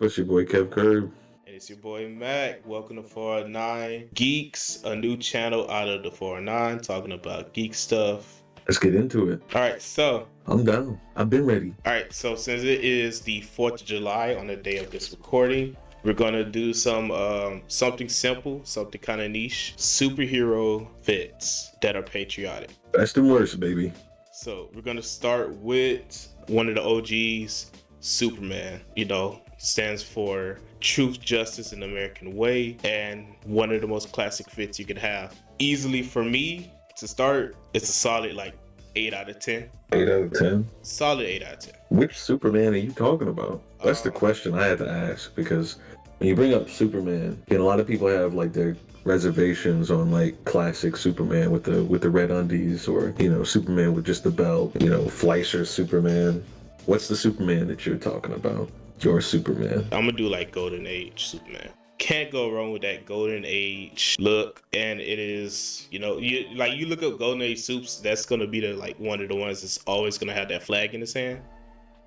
up? It's your boy Kev Curb. And it's your boy Mac. Welcome to 409 Geeks, a new channel out of the 409 talking about geek stuff. Let's get into it. All right, so I'm down. I've been ready. All right, so since it is the 4th of July on the day of this recording, we're gonna do something simple, something kind of niche, superhero fits that are patriotic. Best and worst, baby. So we're gonna start with one of the OGs, Superman. You know, stands for truth, justice, and the American way, and one of the most classic fits you could have. Easily for me to start, it's a solid 8 out of 10. 8 out of 10? Solid 8 out of 10. Which Superman are you talking about? That's the question I had to ask, because when you bring up Superman, a lot of people have their reservations on classic Superman with the red undies, or Superman with just the belt, Fleischer Superman. What's the Superman that you're talking about? Your Superman. I'm gonna do Golden Age Superman. Can't go wrong with that Golden Age look, and it is, you look up Golden Age Supes, that's gonna be the one of the ones that's always gonna have that flag in his hand.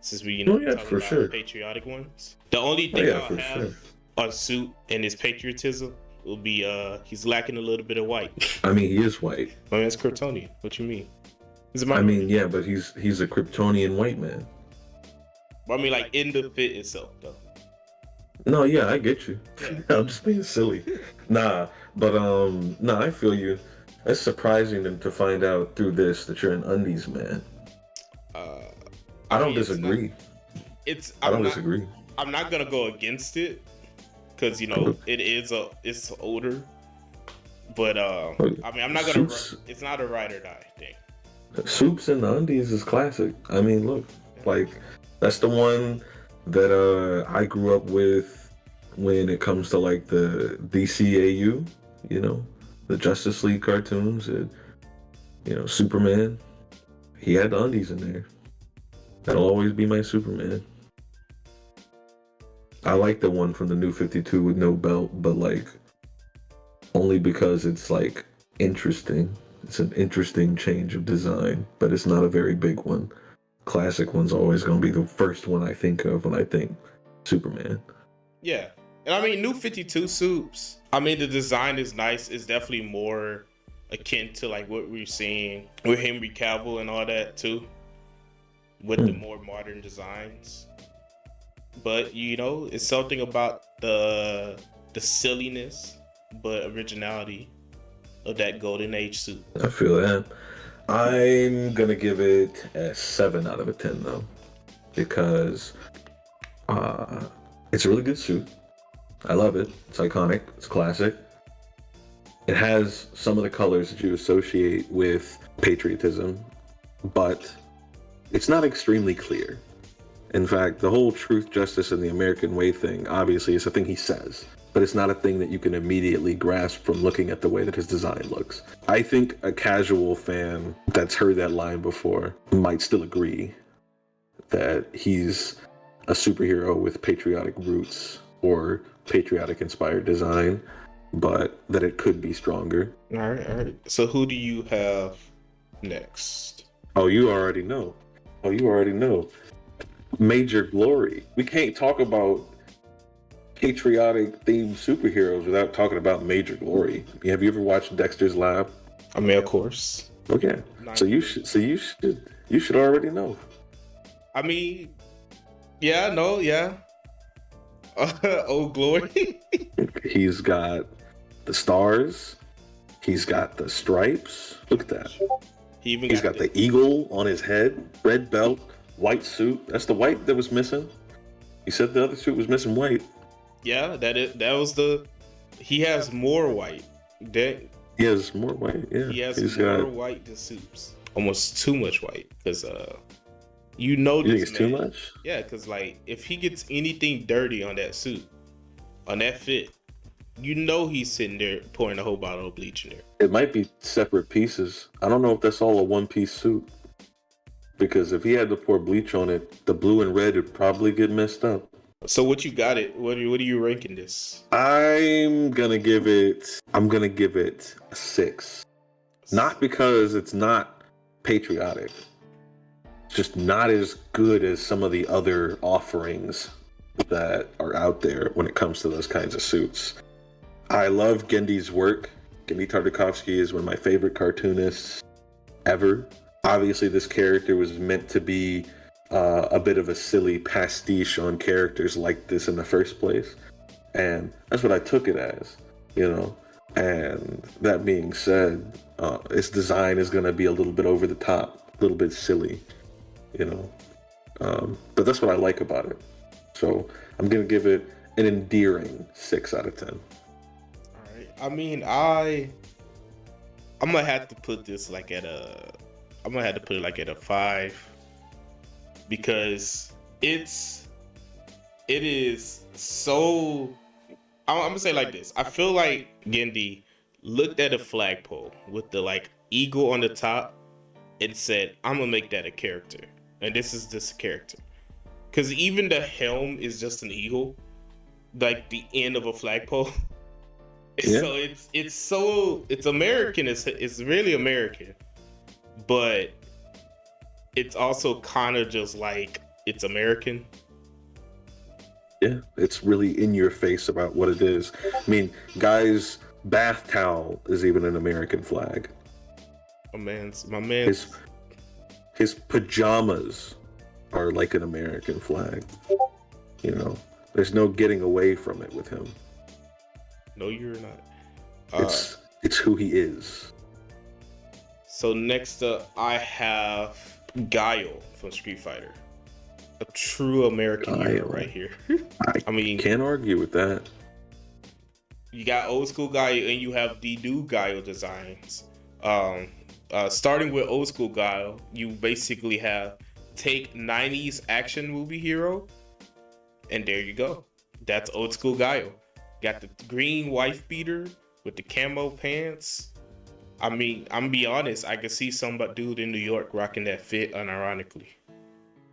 Since we talking about sure. patriotic ones. The only thing I'll have on Suit and his patriotism will be he's lacking a little bit of white. I mean, he is white. I mean, that's Kryptonian. What you mean? Yeah, but he's a Kryptonian white man. I mean, in the fit itself, though. No, yeah, I get you. Yeah. I'm just being silly. Nah, I feel you. It's surprising to find out through this that you're an undies man. I don't disagree. I don't disagree. I'm not gonna go against it because it's older. But I'm not gonna. It's not a ride or die thing. Soups and the undies is classic. I mean, look, that's the one that I grew up with when it comes to the DCAU, the Justice League cartoons, and Superman. He had the undies in there. That'll always be my Superman. I like the one from the New 52 with no belt, but only because it's interesting. It's an interesting change of design, but it's not a very big one. Classic one's always going to be the first one I think of when I think Superman. Yeah. And I mean, New 52 Supes, I mean, the design is nice. It's definitely more akin to what we're seeing with Henry Cavill and all that too, with the more modern designs. But it's something about the silliness but originality of that Golden Age suit. I feel that. I'm gonna give it a 7 out of 10 though, because it's a really good suit. I love it. It's iconic. It's classic. It has some of the colors that you associate with patriotism, but it's not extremely clear. In fact, the whole truth, justice, and the American way thing, obviously, is a thing he says, but it's not a thing that you can immediately grasp from looking at the way that his design looks. I think a casual fan that's heard that line before might still agree that he's a superhero with patriotic roots or patriotic inspired design, but that it could be stronger. All right. So who do you have next? Oh, you already know. Major Glory. We can't talk about patriotic themed superheroes without talking about Major Glory. Have you ever watched Dexter's Lab? I mean, of course. Okay. So you should already know. I mean, yeah, no, yeah. Old Glory. He's got the stars. He's got the stripes. Look at that. He's got the eagle on his head, red belt, white suit. That's the white that was missing. He said the other suit was missing white. Yeah, that was the. He has more white. He has more white. Yeah, he has more white than Supes. Almost too much white, because you know. You think it's too much? Yeah, because if he gets anything dirty on that suit, on that fit, he's sitting there pouring a whole bottle of bleach in there. It might be separate pieces. I don't know if that's all a one-piece suit. Because if he had to pour bleach on it, the blue and red would probably get messed up. So what you got it? What are you ranking this? I'm gonna give it a 6. Not because it's not patriotic. It's just not as good as some of the other offerings that are out there when it comes to those kinds of suits. I love Gendy's work. Gendy Tartakovsky is one of my favorite cartoonists ever. Obviously, this character was meant to be a bit of a silly pastiche on characters like this in the first place. And that's what I took it as, you know. And that being said, its design is going to be a little bit over the top, a little bit silly, you know. But that's what I like about it. So I'm going to give it an endearing 6 out of 10. All right. I mean, I'm gonna have to put this like at a. I'm gonna have to put it like at a 5 because it is so. I'm gonna say it like this. I feel like Gendy looked at a flagpole with the like eagle on the top and said, "I'm gonna make that a character, and this is this character." Because even the helm is just an eagle, like the end of a flagpole. Yeah. So it's American. It's really American, but it's also kind of just like it's American. Yeah, it's really in your face about what it is. I mean, guy's bath towel is even an American flag. My man's his pajamas are like an American flag. You know, there's no getting away from it with him. No, you're not. It's who he is. So next up, I have Guile from Street Fighter. A true American hero right here. I mean, can't argue with that. You got old school Guile and you have the new Guile designs. Starting with old school Guile, you basically have take 90s action movie hero, and there you go. That's old school Guile. Got the green wife beater with the camo pants. I mean, I'm gonna be honest, I could see some dude in New York rocking that fit unironically.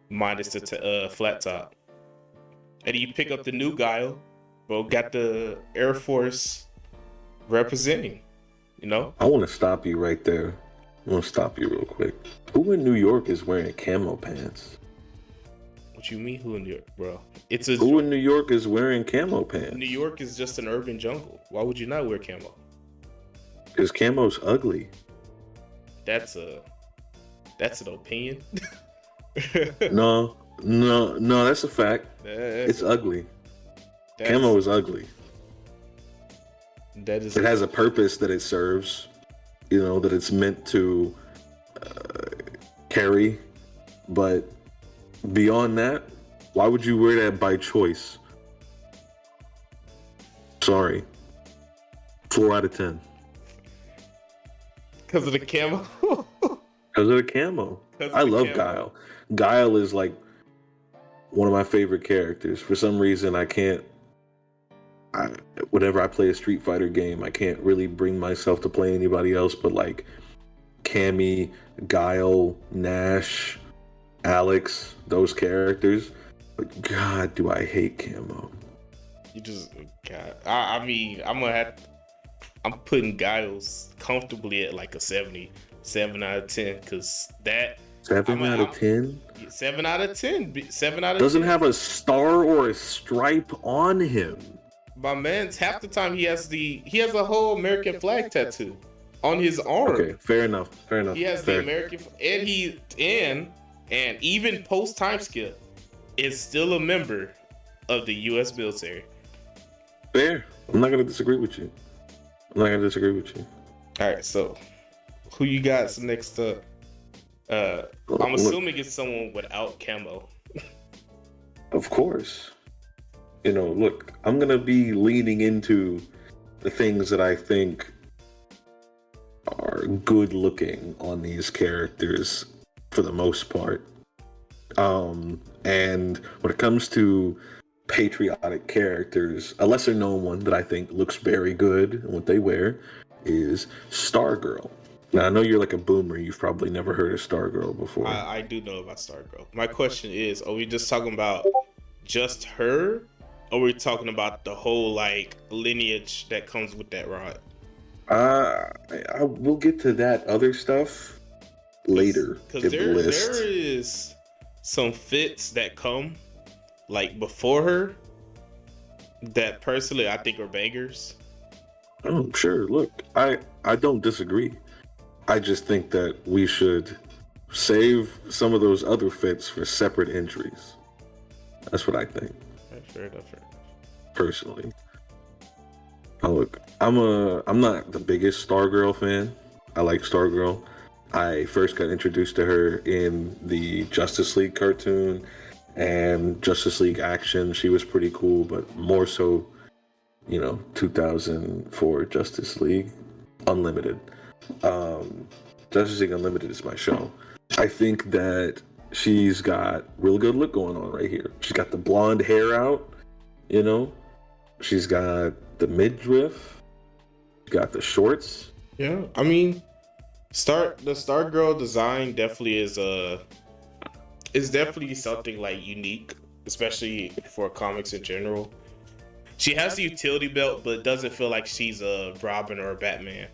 Minus the flat top. And you pick up the new Guile, bro, got the Air Force representing, you know? I want to stop you right there. I want to stop you real quick. Who in New York is wearing camo pants? What you mean, who in New York, bro? Who in New York is wearing camo pants? New York is just an urban jungle. Why would you not wear camo? Because camo's ugly. That's an opinion. No, that's a fact. It's ugly. Camo is ugly. It has a purpose that it serves, you know, that it's meant to carry, but beyond that, why would you wear that by choice? Sorry. 4 out of 10. Because of the camo? Because of the camo. I love Guile. Guile is like one of my favorite characters. For some reason, whenever I play a Street Fighter game, I can't really bring myself to play anybody else but like Cammy, Guile, Nash, Alex, those characters. But God, do I hate camo. God. I mean, I'm putting Guile's comfortably at like a 7 out of 10 because that 7 out of 10? 7 out of 10. 7 out of Doesn't 10. have a star or a stripe on him. My man's half the time he has a whole American flag tattoo on his arm. Okay, fair enough. He has the American and even post time skip is still a member of the U.S. military. Fair. I'm not gonna disagree with you. All right, so who you got next up? I'm assuming it's someone without camo. Of course. You know, look, I'm gonna be leaning into the things that I think are good looking on these characters for the most part. And when it comes to patriotic characters, a lesser known one that I think looks very good in what they wear is Stargirl. Now, I know you're like a boomer. You've probably never heard of Stargirl before. I do know about Stargirl. My question is, are we just talking about just her? Or are we talking about the whole like lineage that comes with that rod? I will get to that other stuff later. Because there is some fits that come like before her that personally I think are bangers. Oh, sure. Look, I don't disagree. I just think that we should save some of those other fits for separate entries. That's what I think, Fair enough. personally. Oh, look, I'm not the biggest Stargirl fan. I like Stargirl. I first got introduced to her in the Justice League cartoon and Justice League Action. She was pretty cool, but more so, 2004 Justice League Unlimited. Justice League Unlimited is my show. I think that she's got real good look going on right here. She's got the blonde hair out, She's got the midriff. She's got the shorts. Yeah, I mean, the Stargirl design definitely is definitely something like unique, especially for comics in general. She has the utility belt, but it doesn't feel like she's a Robin or a Batman.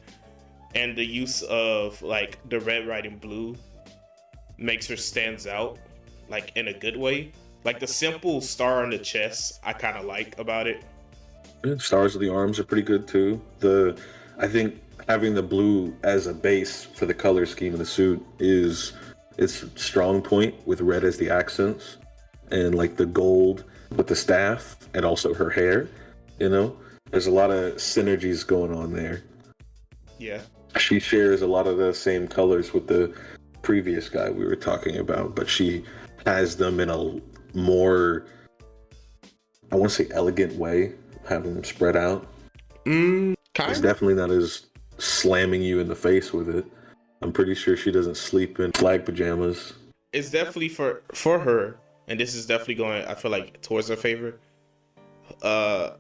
And the use of like the red, white, and blue makes her stands out, like in a good way. Like the simple star on the chest, I kind of like about it. Stars of the arms are pretty good too. I think having the blue as a base for the color scheme of the suit is its strong point, with red as the accents, and like the gold with the staff and also her hair. There's a lot of synergies going on there. Yeah. She shares a lot of the same colors with the previous guy we were talking about, but she has them in a more, I want to say, elegant way, have them spread out. It's definitely not as slamming you in the face with it. I'm pretty sure she doesn't sleep in flag pajamas. It's definitely for her, and this is definitely going, I feel like, towards her favor.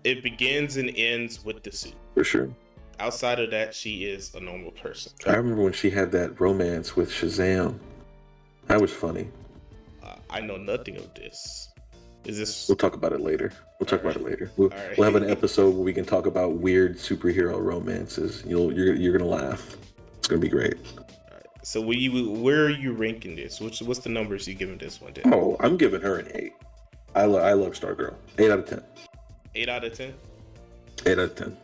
It begins and ends with the suit. For sure. Outside of that, she is a normal person. I remember when she had that romance with Shazam. That was funny. I know nothing of this. Is this? We'll talk about it later. We'll right. have an episode where we can talk about weird superhero romances. You're gonna laugh. It's gonna be great. All right. So where are you ranking this? What's the numbers you giving this one, Dan? Oh, I'm giving her an 8. I love Stargirl. 8 out of 10. 8 out of 10. 8 out of 10.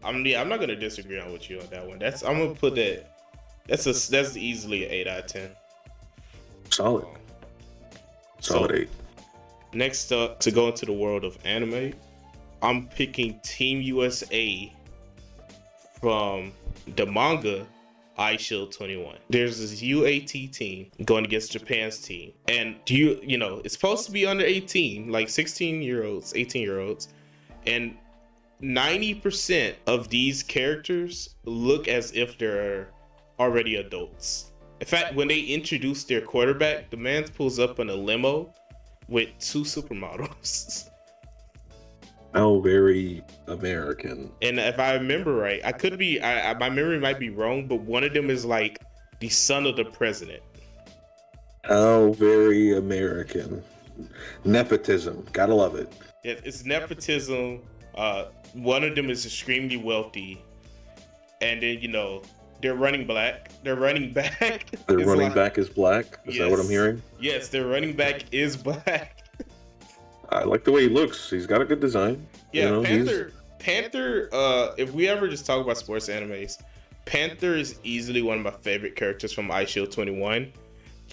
I'm not gonna disagree on with you on that one. I'm gonna put that. That's easily an 8 out of 10. Solid. Solid 8. Next up, to go into the world of anime, I'm picking Team USA from the manga iShield 21. There's this UAT team going against Japan's team, and it's supposed to be under 18, like 16-year-olds, 18-year-olds, and 90% of these characters look as if they're already adults. In fact, when they introduce their quarterback, the man pulls up in a limo with 2 supermodels. How very American. And if I remember right, I could be, my memory might be wrong, but one of them is like the son of the president. How very American. Nepotism. Gotta love it. Yeah, it's nepotism. One of them is extremely wealthy. And then, they're running back. Their running back is black? Is that what I'm hearing? Yes, their running back is black. I like the way he looks. He's got a good design. Yeah, Panther, if we ever just talk about sports animes, Panther is easily one of my favorite characters from iShield 21.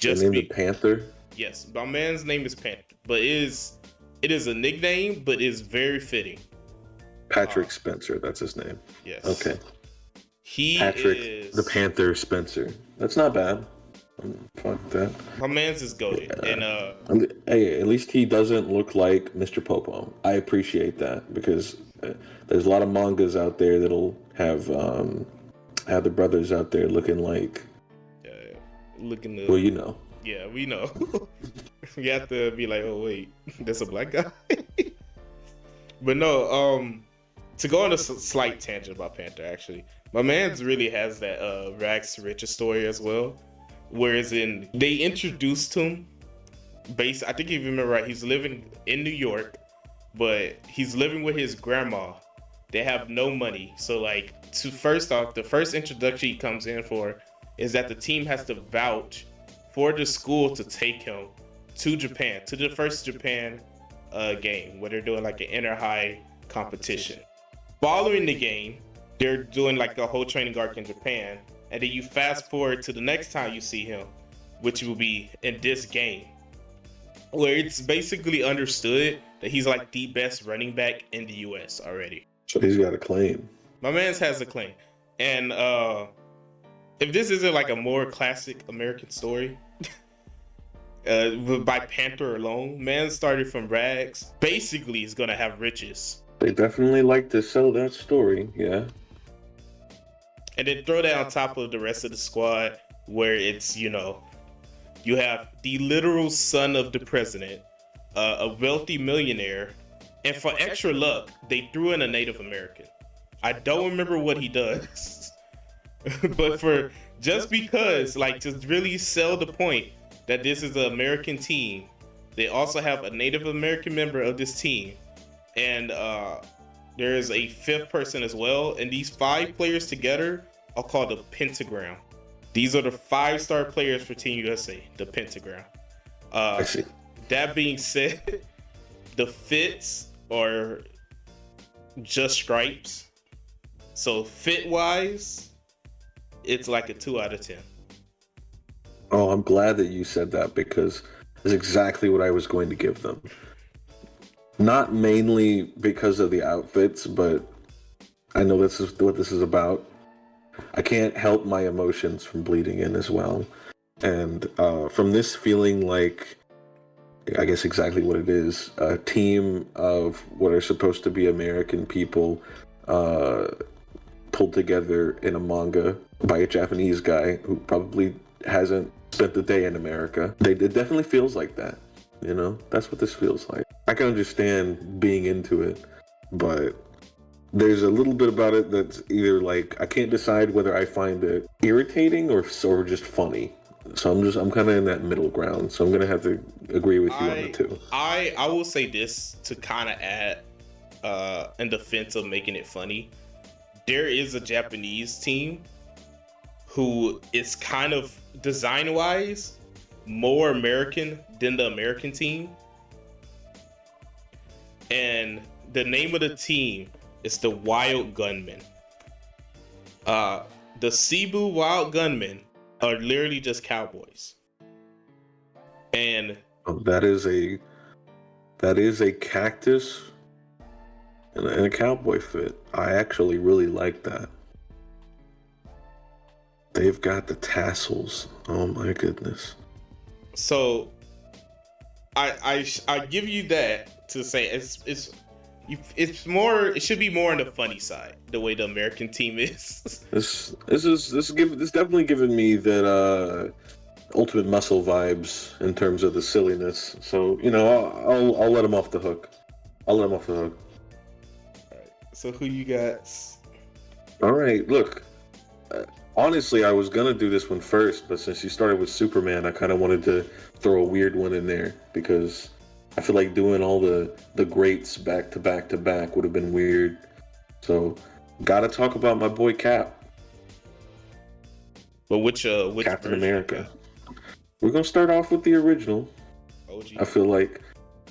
The Panther? Yes, my man's name is Panther, but it is a nickname, but it's very fitting. Patrick Spencer, that's his name. Yes. Okay. Patrick the Panther Spencer. That's not bad. I'm fine with that. My man's is goated. Yeah. And hey, at least he doesn't look like Mr. Popo. I appreciate that, because there's a lot of mangas out there that'll have the brothers out there looking like. Well, you know. Yeah, we know. You have to be like, oh wait, that's a black guy. But no, to go on a slight tangent about Panther, actually, my man's really has that rags to riches story as well. Whereas they introduced him I think if you remember right, he's living in New York, but he's living with his grandma. They have no money. So first off, the first introduction he comes in for is that the team has to vouch for the school to take him to Japan, to the first Japan game where they're doing like an inter high competition. Following the game, they're doing like the whole training arc in Japan, and then you fast forward to the next time you see him, which will be in this game, where it's basically understood that he's like the best running back in the US already. So he's got a claim. My man's has a claim. And if this isn't like a more classic American story, by Panther alone, man started from rags, basically is gonna have riches. They definitely like to sell that story, yeah. And then throw that on top of the rest of the squad, where it's, you know, you have the literal son of the president, a wealthy millionaire, and for extra luck, they threw in a Native American. I don't remember what he does, but for just because, like, to really sell the point that this is an American team, they also have a Native American member of this team, and there is a fifth person as well, and these 5 players together are called the Pentagram. These are the 5-star players for Team USA, the Pentagram. I see. That being said, the fits are just stripes. So fit-wise, it's like a 2 out of 10. Oh, I'm glad that you said that, because it's exactly what I was going to give them. Not mainly because of the outfits, but I know this is what this is about. I can't help my emotions from bleeding in as well. And from this feeling like, I guess exactly what it is, a team of what are supposed to be American people pulled together in a manga by a Japanese guy who probably hasn't spent the day in America. It definitely feels like that, you know? That's what this feels like. I can understand being into it, but there's a little bit about it that's either like, I can't decide whether I find it irritating or just funny. So I'm kind of in that middle ground. So I'm going to have to agree with you on the two. I will say this to kind of add in defense of making it funny. There is a Japanese team who is kind of design-wise more American than the American team. And the name of the team is the Wild Gunmen. The Cebu Wild Gunmen are literally just cowboys. And that is a cactus and a cowboy fit. I actually really like that. They've got the tassels. Oh my goodness. So I give you that to say it's more, it should be more on the funny side, the way the American team is. This definitely giving me that Ultimate Muscle vibes in terms of the silliness. So, you know, I'll let him off the hook. All right. So who you got? All right, look. Honestly, I was gonna do this one first, but since you started with Superman, I kind of wanted to throw a weird one in there because I feel like doing all the greats back to back to back would have been weird. So, gotta talk about my boy Cap. But which Captain America? We're gonna start off with the original. OG. I feel like,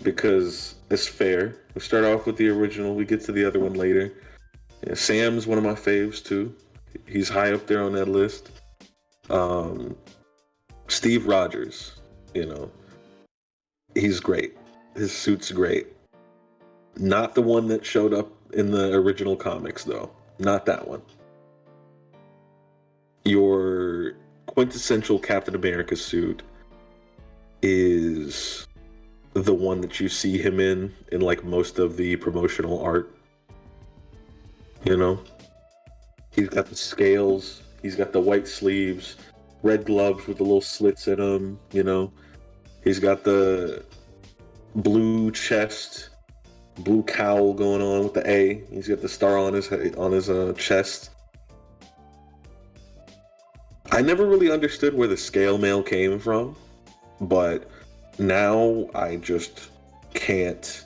because it's fair. We start off with the original. We get to the other one later. Yeah, Sam's one of my faves too. He's high up there on that list. Steve Rogers, you know, he's great. His suit's great. Not the one that showed up in the original comics, though. Not that one. Your quintessential Captain America suit is the one that you see him in like most of the promotional art. You know? He's got the scales, he's got the white sleeves, red gloves with the little slits in them, you know? He's got the blue chest, blue cowl going on with the A. He's got the star on his chest. I never really understood where the scale mail came from, but now I just can't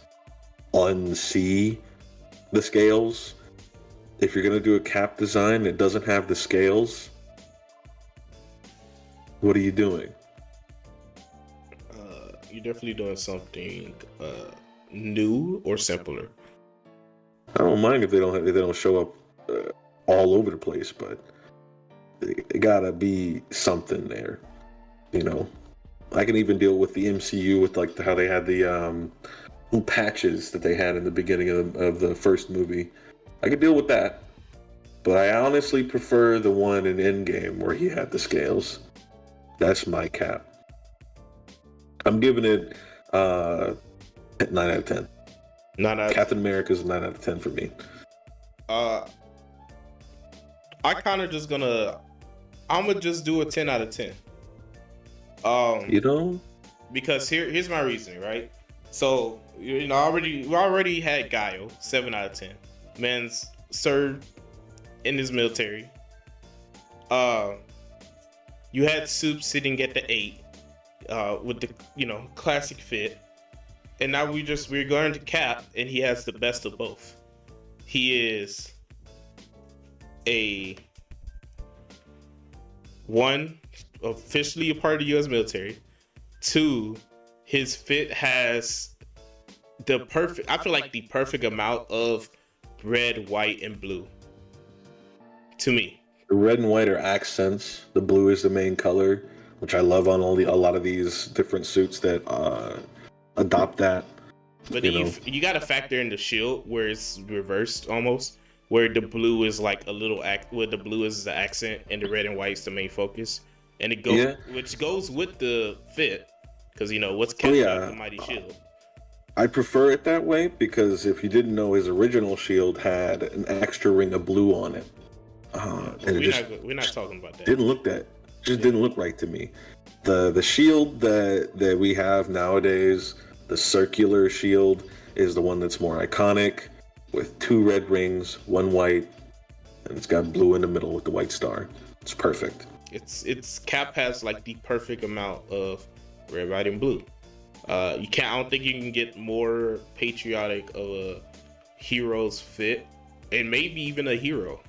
unsee the scales. If you're gonna do a cap design that doesn't have the scales, what are you doing? You're definitely doing something new or simpler. I don't mind if they don't show up all over the place, but it gotta be something there, you know. I can even deal with the MCU with like how they had the little patches that they had in the beginning of the first movie. I could deal with that, but I honestly prefer the one in Endgame where he had the scales. That's my Cap. I'm giving it 9 out of 10. Captain America's 9 out of 10 for me. I'm gonna just do a 10 out of 10. Because here's my reasoning, right? So, we already had Guile, 7 out of 10. Man's served in his military. You had Soup sitting at the 8, with the classic fit. And now we're going to Cap, and he has the best of both. He is officially a part of the U.S. military. 2, his fit has the perfect amount of red, white, and blue. To me, the red and white are accents. The blue is the main color, which I love on a lot of these different suits that adopt that. But you got to factor in the shield where it's reversed almost, where the blue is like where the blue is the accent and the red and white is the main focus, and it goes which goes with the fit, because what's kept the mighty shield. I prefer it that way because if you didn't know, his original shield had an extra ring of blue on it. We're not talking about that. Didn't look right to me. The shield that we have nowadays, the circular shield, is the one that's more iconic, with 2 red rings, 1 white, and it's got blue in the middle with the white star. It's perfect. It's Cap has like the perfect amount of red, white, and blue. I don't think you can get more patriotic of a hero's fit, and maybe even a hero,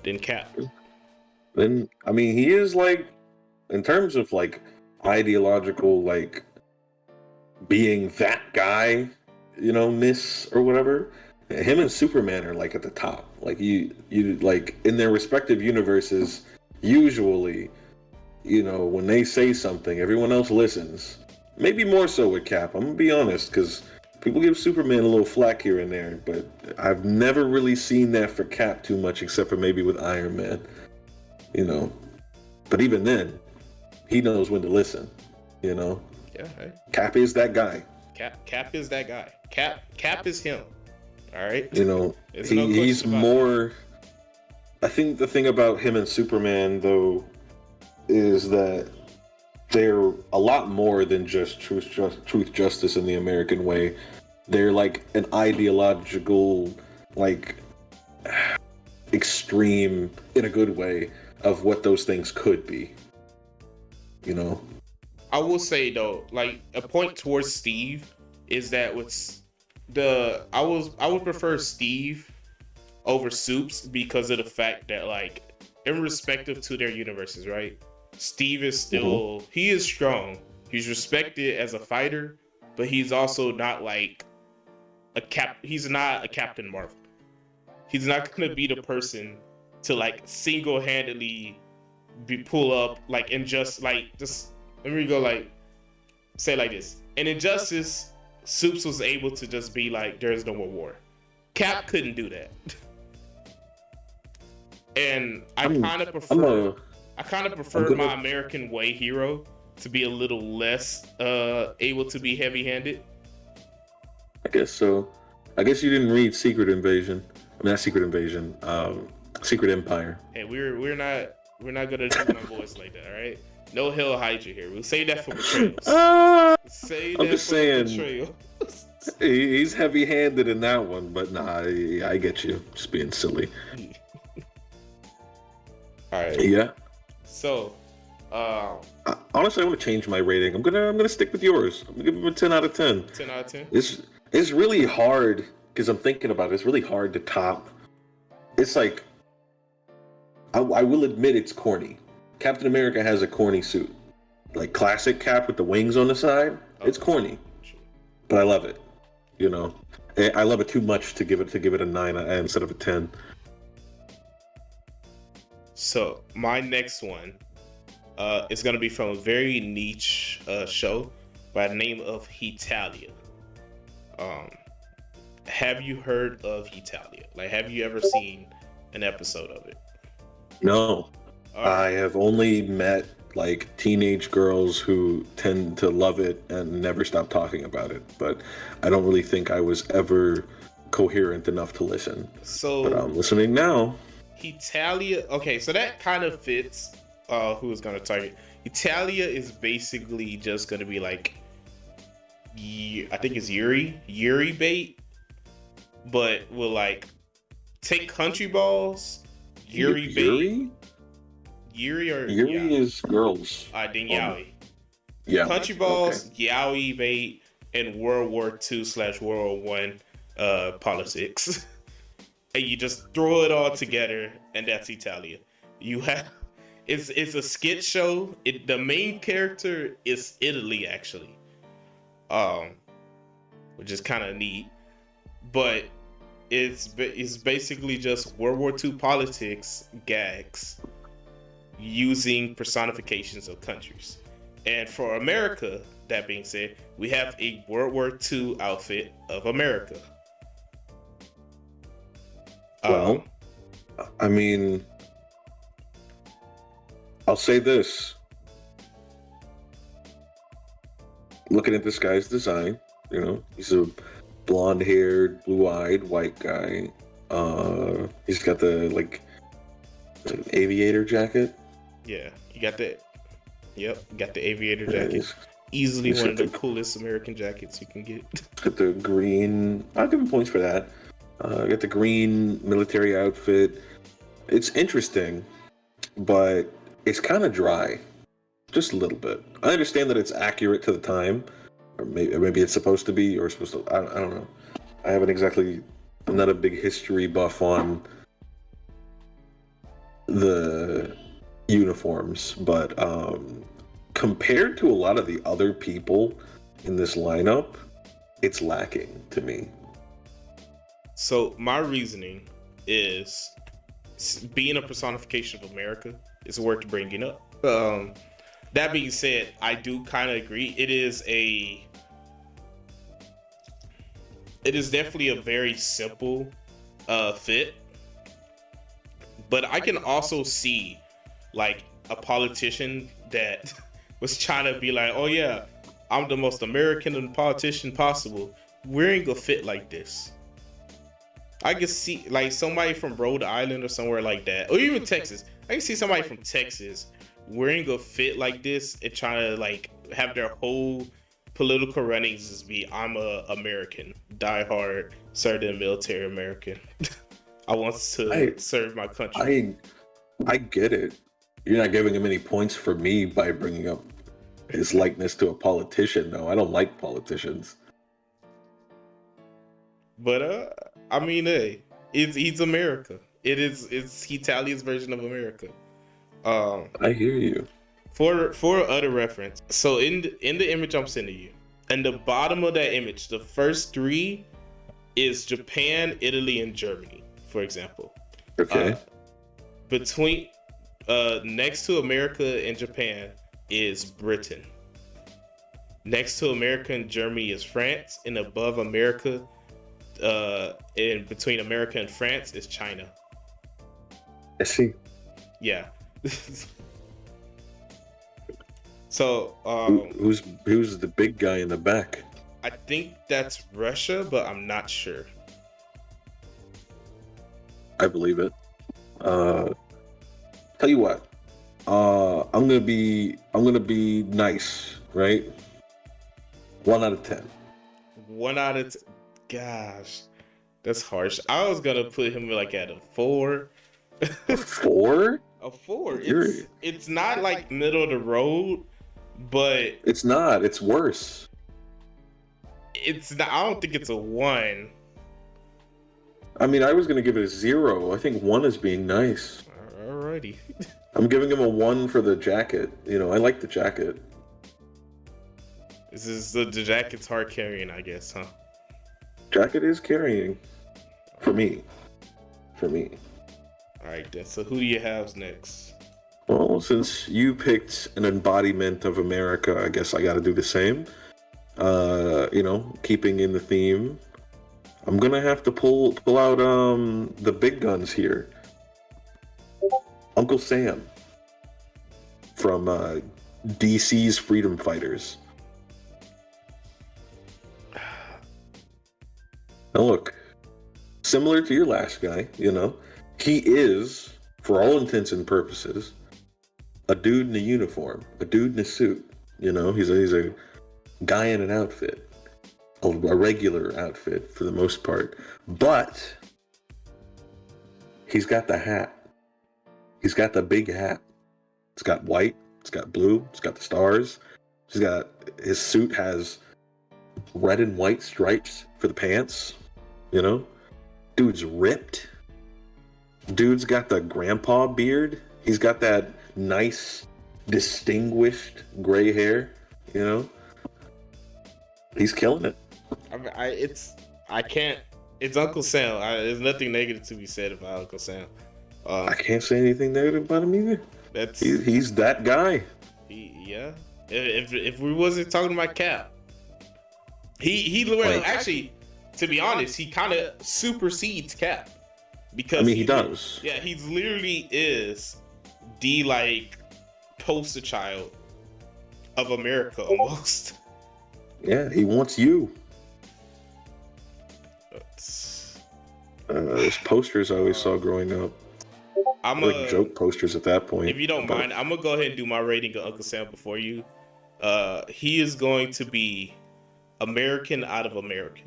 than Cap. Then he is like, in terms of like ideological, like being that guy, ness or whatever. Him and Superman are like at the top. Like you like in their respective universes. Usually, when they say something, everyone else listens. Maybe more so with Cap. I'm gonna be honest, because people give Superman a little flack here and there, but I've never really seen that for Cap too much, except for maybe with Iron Man. But even then, he knows when to listen. Yeah. Hey. Cap is that guy. Cap is that guy. Cap is him. All right. He's more. I think the thing about him and Superman, though, is that they're a lot more than just truth, justice in the American way. They're like an ideological, like, extreme, in a good way, of what those things could be. I will say though, like a point towards Steve is that I would prefer Steve over Soups because of the fact that, like, in respective to their universes, right? Steve is still he is strong. He's respected as a fighter, but he's also not like he's not a Captain Marvel. He's not gonna be the person to like single-handedly pull up like Injustice, like just let me go like say it like this. In Injustice, Soups was able to just be like, there's no more war. Cap couldn't do that. And I kind of prefer my American way hero to be a little less able to be heavy-handed. I guess so. I guess you didn't read Secret Invasion. I mean, not Secret Invasion. Secret Empire. Hey, we're not gonna do my voice like that, all right? No Hell Hydra here. We'll say that for betrayals. I'm just saying. Betrayal. He's heavy-handed in that one, but nah, I get you. Just being silly. All right. Yeah. So, honestly, I want to change my rating. I'm gonna stick with yours. I'm gonna give him a 10 out of 10. 10 out of 10. It's really hard because I'm thinking about it. It's really hard to top. It's like I will admit it's corny. Captain America has a corny suit, like classic Cap with the wings on the side. It's Okay. corny, but I love it. You know, I love it too much to give it a 9 instead of a 10. So my next one is gonna be from a very niche show by the name of Hetalia. Have you heard of Hetalia? Like, have you ever seen an episode of it? No, All I right. have only met like teenage girls who tend to love it and never stop talking about it. But I don't really think I was ever coherent enough to listen. But So I'm listening now. Hetalia. Okay, so that kind of fits. Who is gonna target? Hetalia is basically just gonna be like, I think it's Yuri bait, but will like take country balls, Yuri bait, Yuri? Yuri or Yuri yeah, is girls. then Um, Yaoi. yeah. Country Okay. balls, Yaoi bait, and World War II/World War One politics. And you just throw it all together, and that's Italia. You have it's a skit show. The main character is Italy actually, um, which is kind of neat. But it's basically just World War II politics gags using personifications of countries. And for America, that being said, we have a World War II outfit of America. Well, I mean, I'll say this. Looking at this guy's design, he's a blonde-haired, blue-eyed white guy. He's got the like aviator jacket. Yeah, you got that. Yep, got the aviator Yeah, jacket. Easily he's one of got the coolest American jackets you can get. got the green. I'll give him points for that. Got the green military outfit. It's interesting, but it's kind of dry, just a little bit. I understand that it's accurate to the time, or maybe it's supposed to be, or supposed to. I don't know. I haven't exactly. I'm not a big history buff on the uniforms, but compared to a lot of the other people in this lineup, it's lacking to me. So my reasoning is being a personification of America is worth bringing up. That being said, I do kind of agree. It is definitely a very simple fit, but I can also see like a politician that was trying to be like, oh yeah, I'm the most American politician possible, wearing a fit like this. I can see like somebody from Rhode Island or somewhere like that, or even Texas. I can see somebody from Texas wearing a fit like this and trying to like have their whole political runnings just be, I'm a American, diehard, served in the military American. I want to serve my country. I get it. You're not giving him any points for me by bringing up his likeness to a politician. No, I don't like politicians. But I mean, hey, it's America. It's Italia's version of America. I hear you. For other reference, so in the image I'm sending you, in the bottom of that image, the first three is Japan, Italy, and Germany, for example. Okay. Between next to America and Japan is Britain. Next to America and Germany is France, and above America, and between America and France is China. I see. Yeah. So who's the big guy in the back? I think that's Russia, but I'm not sure. I believe it. Tell you what. I'm gonna be nice, right? 1 out of 10. 1 out of gosh, that's harsh. I was gonna put him like at a 4. 4? A 4. You're- It's not like middle of the road, but It's not. It's worse. it's not. I don't think it's a 1. I mean, I was gonna give it a 0. I think 1 is being nice. Alrighty. I'm giving him a 1 for the jacket. I like the jacket. This is the jacket's hard carrying, I guess, huh? Jacket is carrying. For me. For me. All right, then. So who do you have next? Well, since you picked an embodiment of America, I guess I got to do the same. Keeping in the theme, I'm gonna have to pull out the big guns here. Uncle Sam from DC's Freedom Fighters. Now look, similar to your last guy, he is, for all intents and purposes, a dude in a uniform, a dude in a suit. He's a guy in an outfit, a regular outfit for the most part. But he's got the hat. He's got the big hat. It's got white, it's got blue, it's got the stars. His suit has red and white stripes for the pants. Dude's ripped. Dude's got the grandpa beard. He's got that nice, distinguished gray hair. He's killing it. It's Uncle Sam. There's nothing negative to be said about Uncle Sam. I can't say anything negative about him either. He's that guy. Yeah. If we wasn't talking about Cap, he actually, to be honest, he kind of supersedes Cap, because he does. Yeah, he literally is the poster child of America almost. Yeah, he wants you. Those posters I always saw growing up. Joke posters at that point. If you don't mind, I'm gonna go ahead and do my rating of Uncle Sam before you. He is going to be American out of American.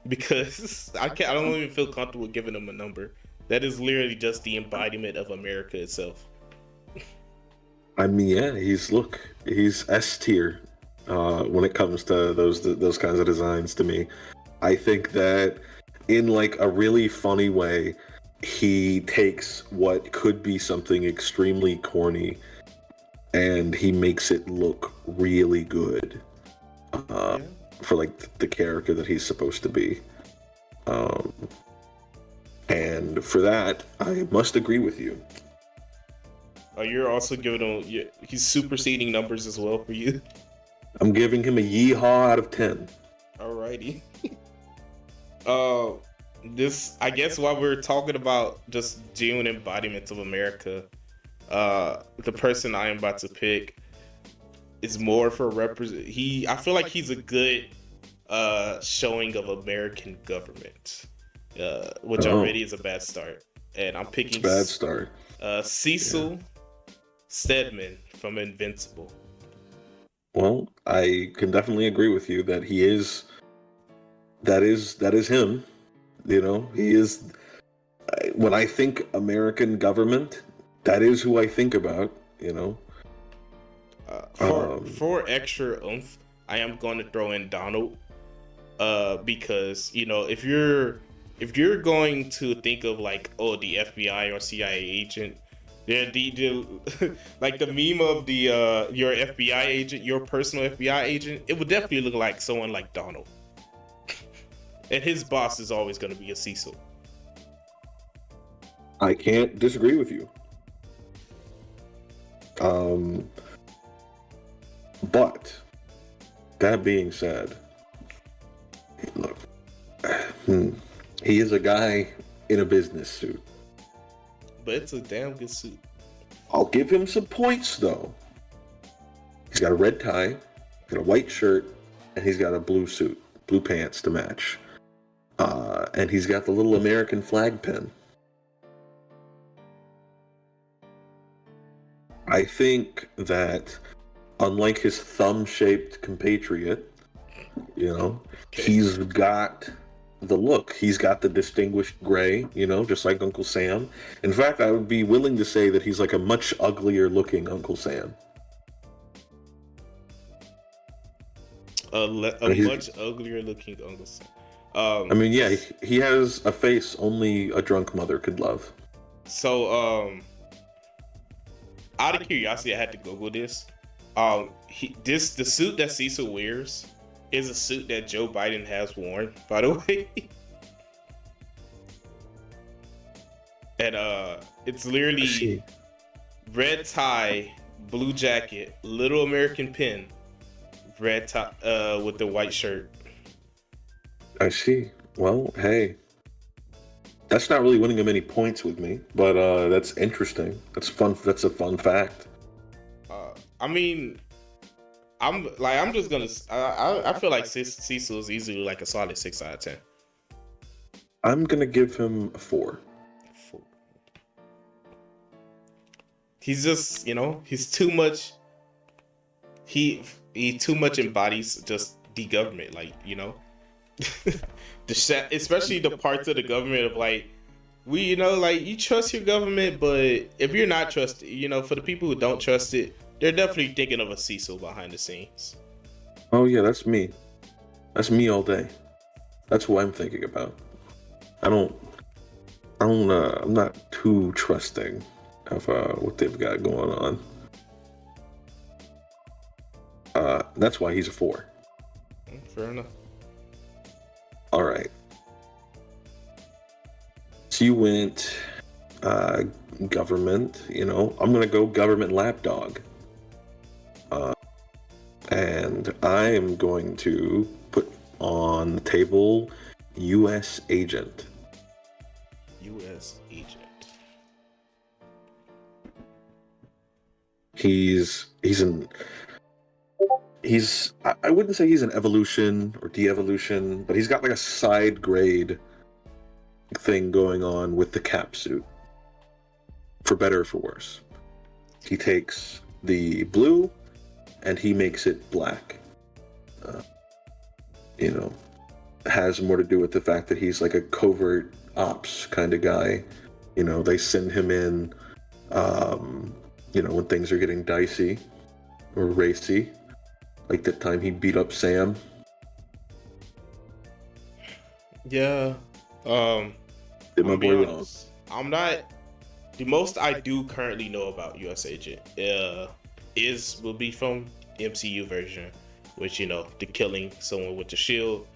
Because I don't even feel comfortable giving him a number. That is literally just the embodiment of America itself. He's S tier when it comes to those kinds of designs to me. I think that in a really funny way, he takes what could be something extremely corny and he makes it look really good. For the character that he's supposed to be. And for that, I must agree with you. You're also giving him, he's superseding numbers as well for you. I'm giving him a yeehaw out of 10. Alrighty. I guess while we're talking about just genuine embodiments of America, the person I am about to pick is more for I feel like he's a good showing of American government, which already is a bad start. And I'm picking bad start. Cecil Stedman from Invincible. Well, I can definitely agree with you that that is him. He is. When I think American government, that is who I think about. For extra oomph, I am going to throw in Donald, because if you're going to think of the FBI or CIA agent, the meme of your FBI agent, your personal FBI agent, it would definitely look like someone like Donald, and his boss is always going to be a Cecil. I can't disagree with you. But that being said, look, he is a guy in a business suit. But it's a damn good suit. I'll give him some points though. He's got a red tie, he's got a white shirt, and he's got a blue suit, blue pants to match. And he's got the little American flag pin. I think that unlike his thumb-shaped compatriot, he's got the look. He's got the distinguished gray, just like Uncle Sam. In fact, I would be willing to say that he's a much uglier looking Uncle Sam. A much uglier looking Uncle Sam. He has a face only a drunk mother could love. So, out of curiosity, I had to Google this. The suit that Cecil wears is a suit that Joe Biden has worn, by the way. And it's I literally see. red tie, blue jacket, little American pin, red tie, with the white shirt. I see. Well, hey, that's not really winning him any points with me, but that's interesting. That's fun. That's a fun fact. I mean, I'm just gonna. I feel like Cecil is easily like a solid 6 out of 10. I'm gonna give him a 4. He's just, he's too much. He too much embodies just the government, like, especially the parts of the government of like, like you trust your government, but if you're not trusted, for the people who don't trust it, they're definitely thinking of a Cecil behind the scenes. Oh yeah, that's me. That's me all day. That's who I'm thinking about. I'm not too trusting of what they've got going on. That's why he's a 4. Fair enough. All right. So you went government, I'm gonna go government lapdog. And I am going to put on the table U.S. agent. U.S. agent. I wouldn't say he's an evolution or de-evolution, but he's got like a side grade thing going on with the cap suit. For better or for worse. He takes the blue and he makes it black. Has more to do with the fact that he's like a covert ops kind of guy. They send him in, when things are getting dicey or racy. Like that time he beat up Sam. Yeah. Did my boy wrong. I'm not. The most I do currently know about U.S. Agent will be from MCU version, which the killing someone with the shield.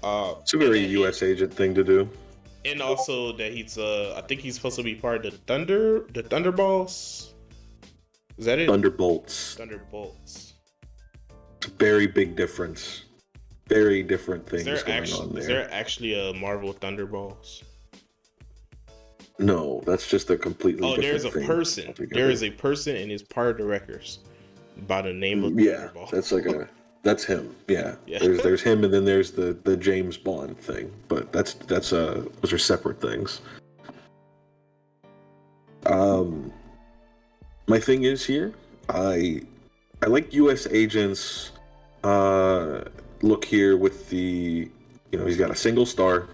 It's a very U.S. agent thing to do. And also that he's I think he's supposed to be part of the Thunderbolts. Is that it? Thunderbolts. Thunderbolts. It's a very big difference. Very different things going on there. Is there actually a Marvel Thunderbolts? No, that's just a completely different there's a thing person. altogether. There is a person and is part of the Records by the name of Thunderbolt. That's him. Yeah. Yeah. There's him, and then there's the James Bond thing, but those are separate things. My thing is here, I like U.S. agents. Look here with the, he's got a single star.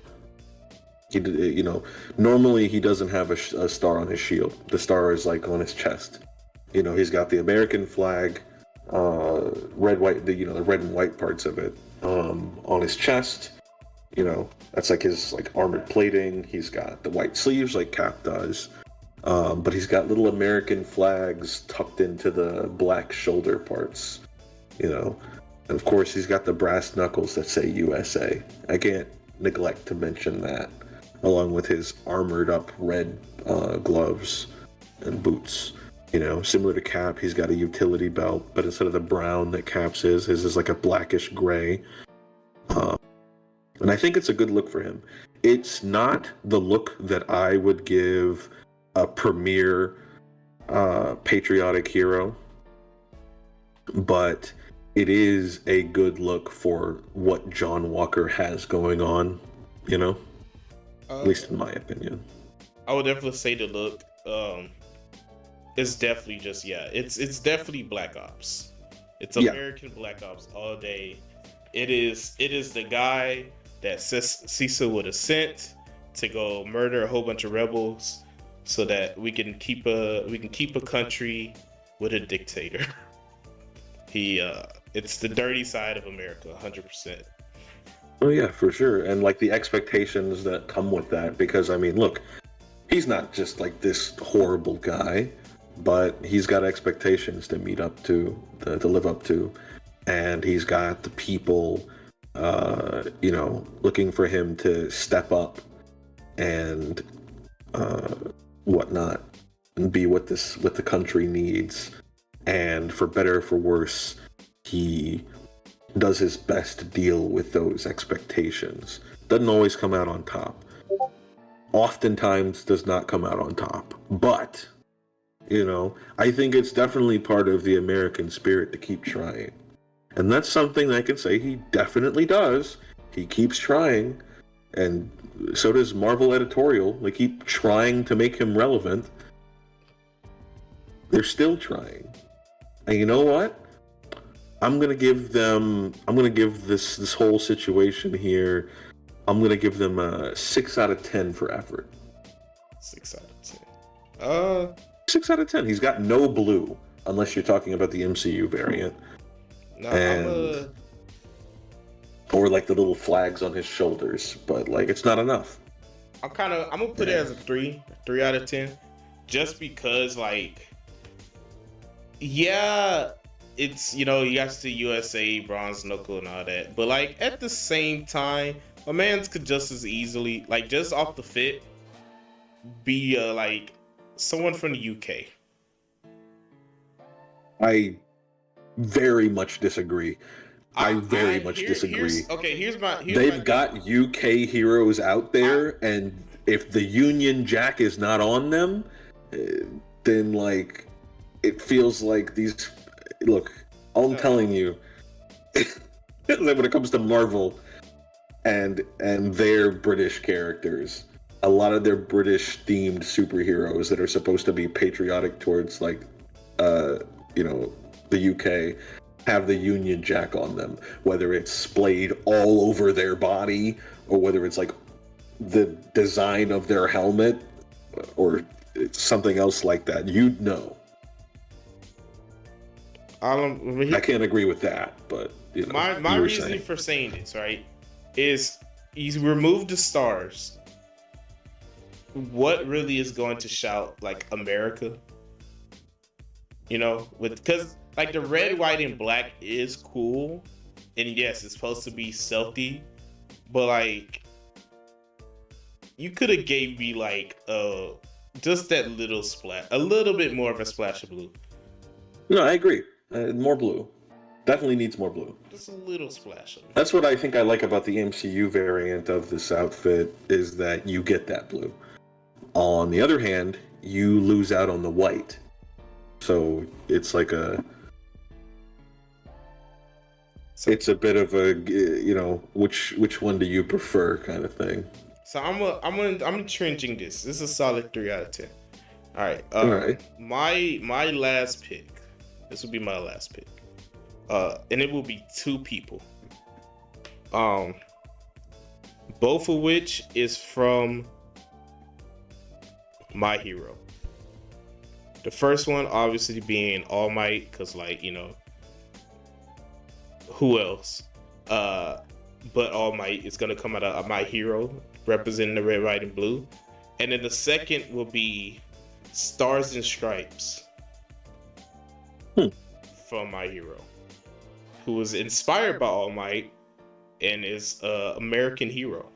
Normally he doesn't have a star on his shield. The star is like on his chest. He's got the American flag, red, white, the red and white parts of it, on his chest. That's like his armored plating. He's got the white sleeves like Cap does. But he's got little American flags tucked into the black shoulder parts, and of course he's got the brass knuckles that say USA. I can't neglect to mention that, along with his armored up red gloves and boots. Similar to Cap, he's got a utility belt, but instead of the brown that Cap's his is like a blackish gray. And I think it's a good look for him. It's not the look that I would give a premier patriotic hero, but it is a good look for what John Walker has going on, at least in my opinion. I would definitely say the look is definitely just, it's definitely Black Ops. It's American Black Ops all day. It is the guy that Cecil would have sent to go murder a whole bunch of rebels so that we can keep a country with a dictator. It's the dirty side of America, 100%. Oh yeah, for sure. And like the expectations that come with that, because look, he's not just like this horrible guy. but he's got expectations to meet up to live up to, and he's got the people, looking for him to step up and whatnot, and be what the country needs. And for better or for worse, he does his best to deal with those expectations. Doesn't always come out on top. Oftentimes does not come out on top. But, I think it's definitely part of the American spirit to keep trying. And that's something I can say he definitely does. He keeps trying. And so does Marvel Editorial. They keep trying to make him relevant. They're still trying. And you know what? I'm gonna give this whole situation here, I'm gonna give them a 6 out of 10 for effort. 6 out of 10. 6 out of 10. He's got no blue, unless you're talking about the MCU variant. No, or like the little flags on his shoulders, but like it's not enough. I'm gonna put it as a 3 out of 10, just because it's, you got the USA bronze knuckle and all that, but like at the same time, my man's could just as easily, like, just off the fit, be like someone from the UK. I very much disagree. I very much disagree. They've got UK heroes out there, and if the Union Jack is not on them, then like it feels like these. Look, all I'm telling you, that when it comes to Marvel and their British characters, a lot of their British themed superheroes that are supposed to be patriotic towards the UK have the Union Jack on them, whether it's splayed all over their body or whether it's like the design of their helmet or something else like that. I can't agree with that, but my reasoning for saying this, right, is he's removed the stars. What really is going to shout like America? Because like the red, white, and black is cool, and yes, it's supposed to be stealthy, but like you could have gave me like just that little splash, a little bit more of a splash of blue. No, I agree. More blue. Definitely needs more blue. Just a little splash of it. That's what I think I like about the MCU variant of this outfit, is that you get that blue. On the other hand, you lose out on the white. So it's like it's a bit of a, which one do you prefer kind of thing. So I'm trenching this. This is a solid 3 out of 10. All right. All right. My last pick. This will be my last pick. And it will be 2 people. Both of which is from My Hero. The first one obviously being All Might, because who else? But All Might is gonna come out of My Hero, representing the red, white, and blue. And then the second will be Stars and Stripes from My Hero, who was inspired by All Might and is an American hero.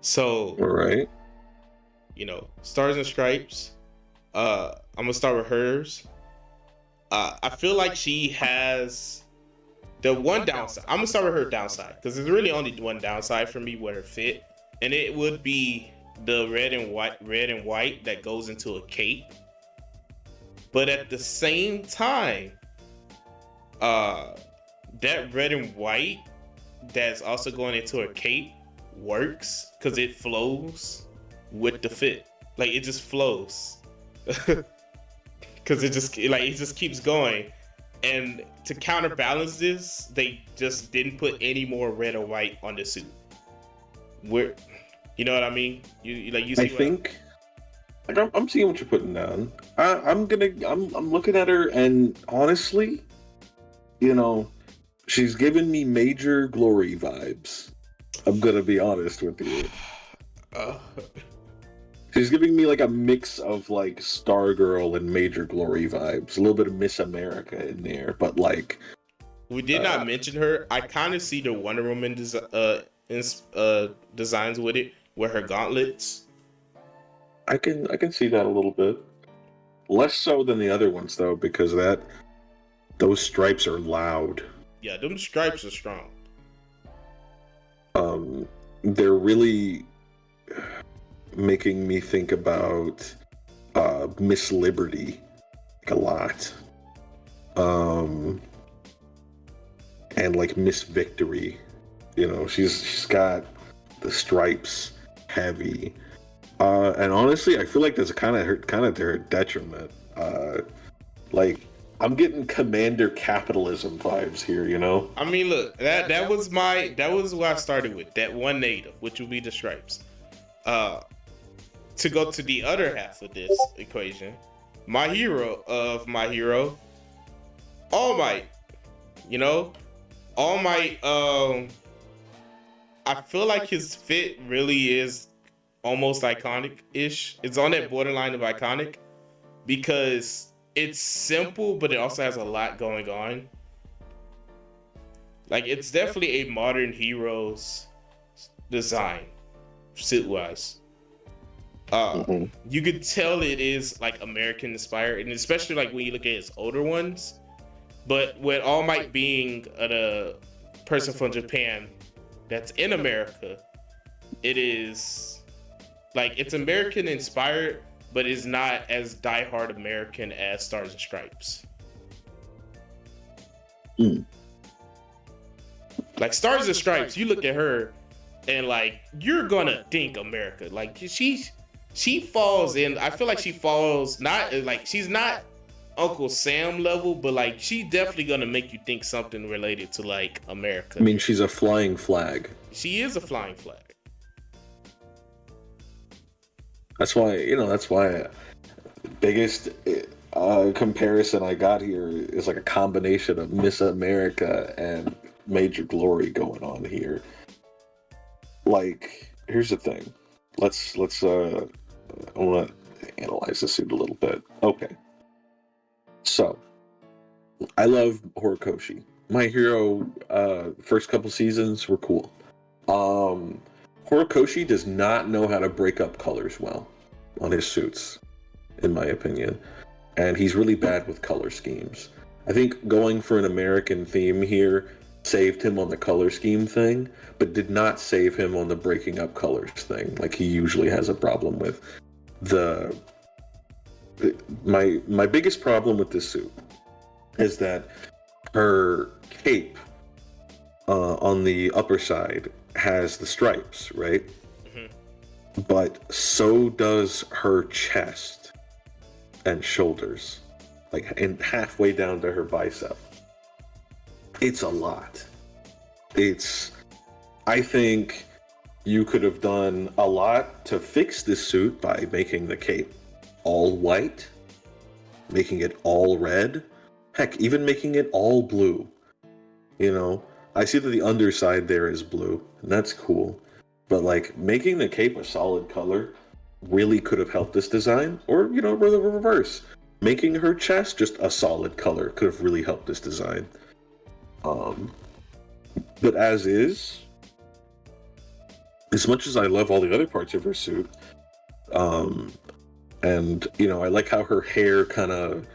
So, all right, Stars and Stripes. I'm gonna start with hers. I feel like she has the one downside. I'm gonna start with her downside because there's really only one downside for me with her fit, and it would be the red and white that goes into a cape. But at the same time, that red and white that's also going into a cape works because it flows with the fit. Like, it just flows. Because it just keeps going. And to counterbalance this, they just didn't put any more red or white on the suit. You know what I mean? You see I'm seeing what you're putting down. I'm looking at her, and honestly, she's giving me Major Glory vibes. I'm gonna be honest with you. She's giving me like a mix of like Stargirl and Major Glory vibes. A little bit of Miss America in there, but like We did not mention her. I kind of see the Wonder Woman designs with it, with her gauntlets. I can see that a little bit. Less so than the other ones though, because those stripes are loud. Yeah, them stripes are strong. They're really making me think about Miss Liberty like a lot. And like Miss Victory. You know, she's got the stripes heavy. And honestly, I feel like that's kind of to her detriment. Like I'm getting Commander Capitalism vibes here, you know. I mean, look, that was what I started with. That one native, which would be the stripes. To go to the other half of this equation, my hero, All Might. You know, All Might. I feel like his fit really is almost iconic-ish. It's on that borderline of iconic because it's simple, but it also has a lot going on. Like, it's definitely a modern hero's design, suit-wise. You could tell it is like American inspired, and especially like when you look at his older ones. But with All Might being a person from Japan that's in America, it is like it's American inspired, but it's not as diehard American as Stars and Stripes. Like Stars and Stripes, you look at her and like you're gonna think America. Like she falls in. I feel like she falls not like she's not Uncle Sam level, but like she definitely gonna make you think something related to like America. I mean, she's a flying flag. She is a flying flag. That's why biggest comparison I got here is like a combination of Miss America and Major Glory going on here. Like, here's the thing. Let's I want to analyze the suit a little bit. Okay. So, I love Horikoshi. My Hero first couple seasons were cool. Horikoshi does not know how to break up colors well on his suits, in my opinion. And he's really bad with color schemes. I think going for an American theme here saved him on the color scheme thing, but did not save him on the breaking up colors thing, like he usually has a problem with. My biggest problem with this suit is that her cape on the upper side has the stripes, right? Mm-hmm. But so does her chest and shoulders, like and halfway down to her bicep. It's a lot. I think you could have done a lot to fix this suit by making the cape all white, making it all red, heck, even making it all blue. You know, I see that the underside there is blue, and that's cool. But like making the cape a solid color really could have helped this design, or you know, the reverse. Making her chest just a solid color could have really helped this design. But as is, as much as I love all the other parts of her suit, and you know, I like how her hair kind of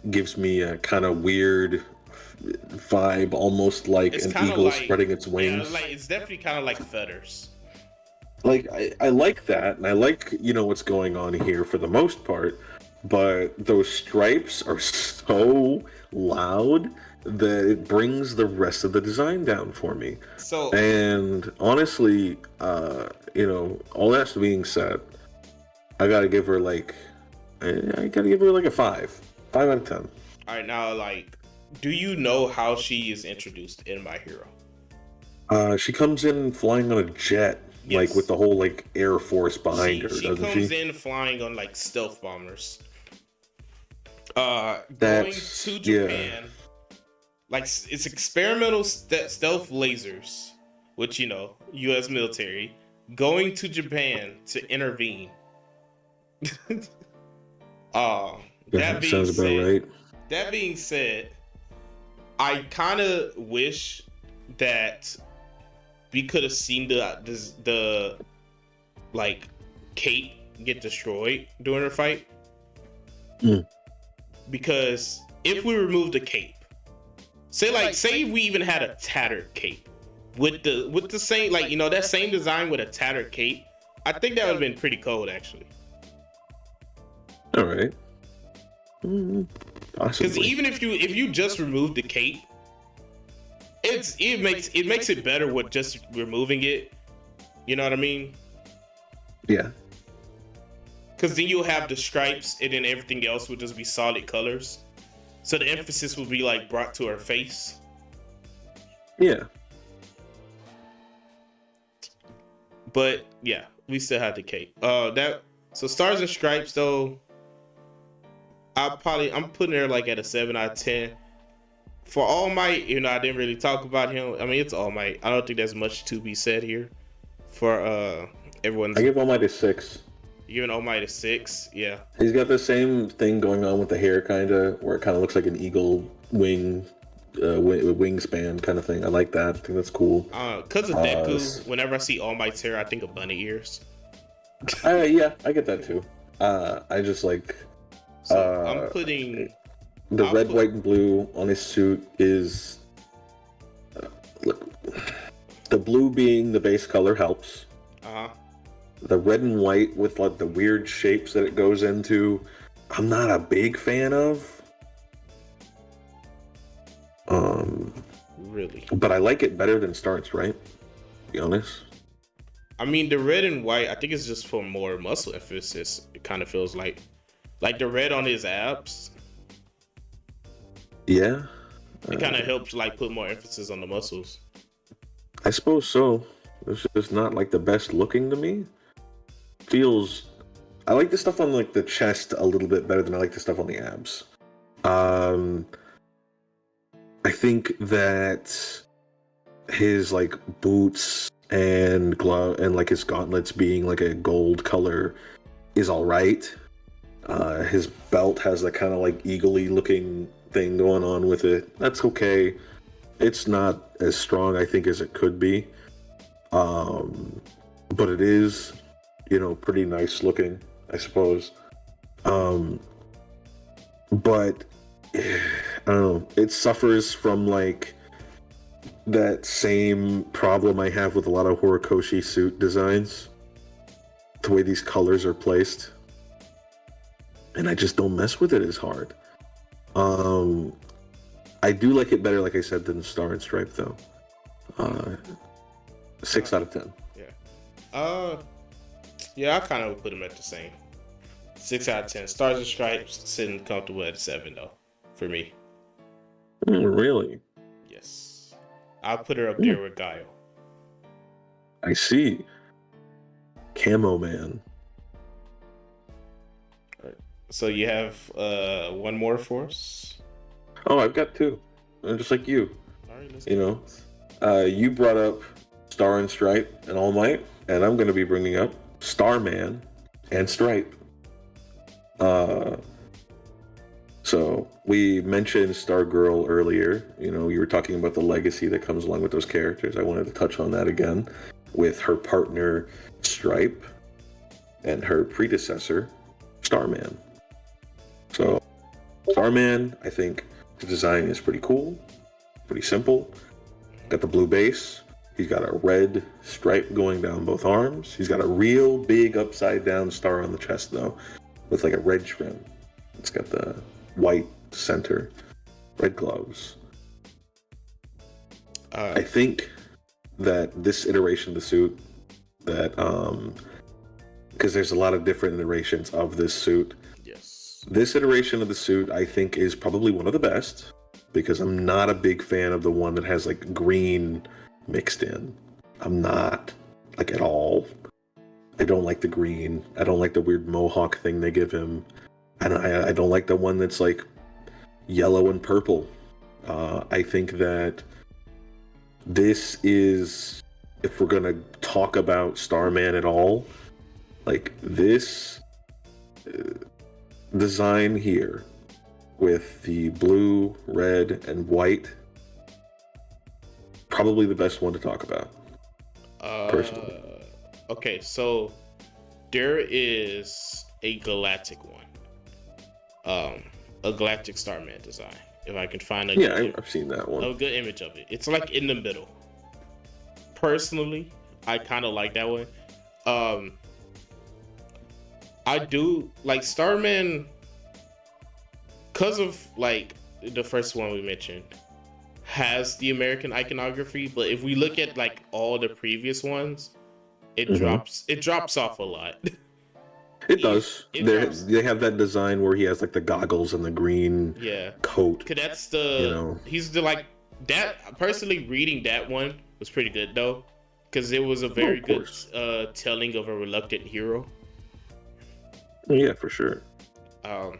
gives me a kind of weird vibe, almost like an eagle spreading its wings. Yeah, like it's definitely kind of like feathers. Like I like that, and I like, you know, what's going on here for the most part, but those stripes are so loud that it brings the rest of the design down for me. So, and honestly, you know, all that being said, I gotta give her like a 5 out of 10. All right, now, like, do you know how she is introduced in My Hero? She comes in flying on a jet, yes. Like with the whole like Air Force behind her, doesn't she? She comes in flying on like stealth bombers. Going to Japan, like it's experimental stealth lasers, which, you know, U.S. military going to Japan to intervene. Uh, that That being sounds about said, right. that being said, I kind of wish that we could have seen the like cape get destroyed during the fight, Mm. because if we remove the cape, say we even had a tattered cape with the same, like, that same design with a tattered cape, I think that would have been pretty cold actually. All right. Mm, Because possibly. even if you just remove the cape, it makes it better with just removing it. You know what I mean? Yeah. Because then you'll have the stripes, and then everything else would just be solid colors. So the emphasis would be like brought to her face. Yeah. But yeah, we still had the cape. So Stars and Stripes though, I'm putting her like at a 7 out of 10. For All Might, I didn't really talk about him. I mean, it's All Might. I don't think there's much to be said here. For everyone's, I give All Might a 6. giving All Might a 6. Yeah. He's got the same thing going on with the hair, kind of, where it kind of looks like an eagle wing, wingspan kind of thing. I like that. I think that's cool. Because of Deku, whenever I see All Might's hair, I think of bunny ears. Yeah, I get that too. I just like So I'm putting the red, white, and blue on his suit is look, the blue being the base color helps. The red and white with like the weird shapes that it goes into, I'm not a big fan of. Really, but I like it better than Star and Stripe, to be honest. I mean, the red and white, I think it's just for more muscle emphasis. It kind of feels like the red on his abs. Yeah. It kind of helps like put more emphasis on the muscles. I suppose so. It's just not like the best looking to me. I like the stuff on like the chest a little bit better than I like the stuff on the abs. I think that his like boots and glove and like his gauntlets being like a gold color is all right. His belt has that kind of like eagle-y looking thing going on with it. That's okay. It's not as strong, I think, as it could be. But it is, pretty nice looking, I suppose. But I don't know. It suffers from like that same problem I have with a lot of Horikoshi suit designs. The way these colors are placed. And I just don't mess with it as hard. I do like it better, like I said, than Star and Stripe, though. 6 out of 10. Yeah. Yeah, I kind of would put him at the same. 6 out of 10. Stars and Stripes sitting comfortable at 7 though, for me. Really? Yes. I'll put her up there with Guile. I see. Camo Man. Right. So you have one more for us? Oh, I've got 2. Just like you. All right, let's you brought up Star and Stripe and All Might, and I'm going to be bringing up Starman and Stripe. So we mentioned Stargirl earlier. You were talking about the legacy that comes along with those characters. I wanted to touch on that again with her partner Stripe and her predecessor Starman. So Starman, I think the design is pretty cool, pretty simple. Got the blue base. He's got a red stripe going down both arms. He's got a real big upside down star on the chest though, with like a red trim. It's got the white center, red gloves. I think that this iteration of the suit, that because there's a lot of different iterations of this suit. Yes. This iteration of the suit, I think, is probably one of the best, because I'm not a big fan of the one that has like green mixed in. I'm not, like, at all. I don't like the green. I don't like the weird mohawk thing they give him. I don't like the one that's like yellow and purple. I think that this is, if we're gonna talk about Starman at all, like, this design here with the blue, red, and white, probably the best one to talk about, personally. Okay, so there is a galactic one, a galactic Starman design. If I can find I've seen that one. a good image of it, it's like in the middle. Personally, I kind of like that one. I do like Starman because of like the first one we mentioned has the American iconography, but if we look at like all the previous ones, it drops off a lot. It does. They have that design where he has like the goggles and the green coat. Cause that's the he's the like that. Personally, reading that one was pretty good though, because it was a very good telling of a reluctant hero. Yeah, for sure. And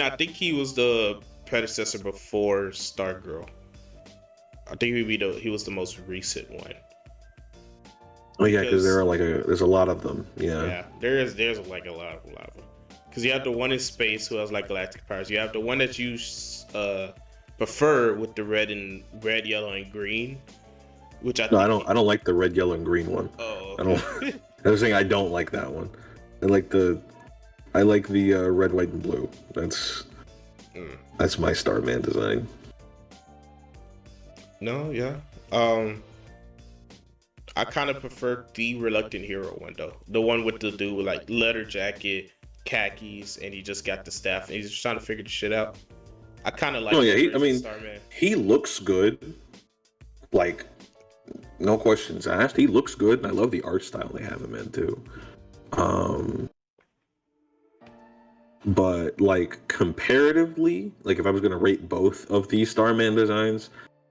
I think he was the predecessor before Stargirl. I think he was the most recent one. Oh yeah, because there's a lot of them. Yeah, there's like a lot of them. Because you have the one in space who has like galactic powers. You have the one that you prefer with the red, yellow, and green. Which I don't like the red, yellow, and green one. Oh, okay. I was saying I don't like that one. I like the red, white, and blue. That's my Starman design. No, yeah. I kind of prefer the reluctant hero one though. The one with the dude with like leather jacket, khakis, and he just got the staff and he's just trying to figure the shit out. I kind of like. Oh yeah, Starman. He looks good. Like, no questions asked. He looks good, and I love the art style they have him in too. But like comparatively, like if I was gonna rate both of these Starman designs,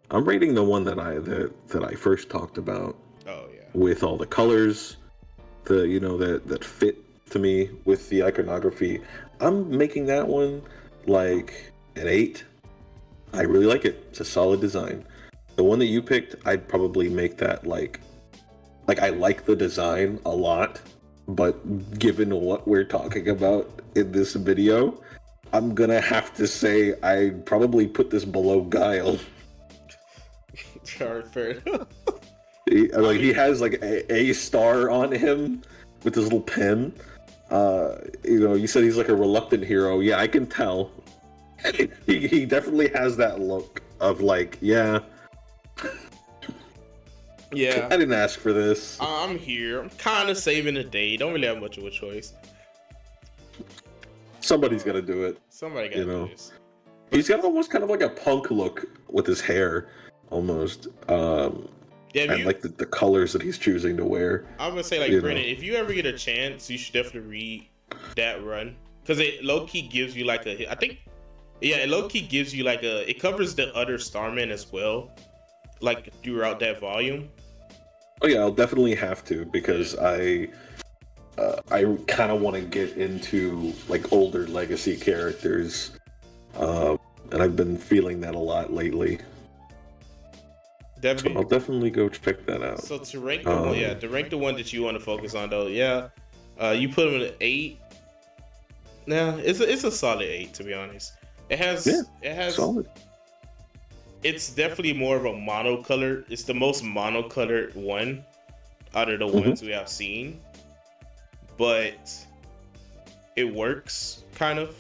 I'm rating the one that I first talked about. Oh yeah. With all the colors, that fit to me with the iconography. I'm making that one like an 8. I really like it. It's a solid design. The one that you picked, I'd probably make that like I like the design a lot, but given what we're talking about in this video, I'm gonna have to say I'd probably put this below Guile. Fair enough. He has like a star on him with his little pen. You said he's like a reluctant hero. Yeah, I can tell. He definitely has that look of like, yeah. Yeah. I didn't ask for this. I'm here. I'm kind of saving the day. Don't really have much of a choice. Somebody's got to do it. Somebody got to do this. He's got almost kind of like a punk look with his hair, almost. Like the colors that he's choosing to wear. I'm gonna say, like, Brennan, if you ever get a chance, you should definitely read that run, because it low key gives you like it low key gives you like it covers the other Starmen as well, like throughout that volume. Oh yeah, I'll definitely have to, because I kind of want to get into like older legacy characters, and I've been feeling that a lot lately. So I'll definitely go check that out. So to rank the one that you want to focus on though, you put him at 8. Nah, it's a solid 8, to be honest. It has solid. It's definitely more of a monocolored. It's the most monocolored one out of the ones we have seen, but it works kind of.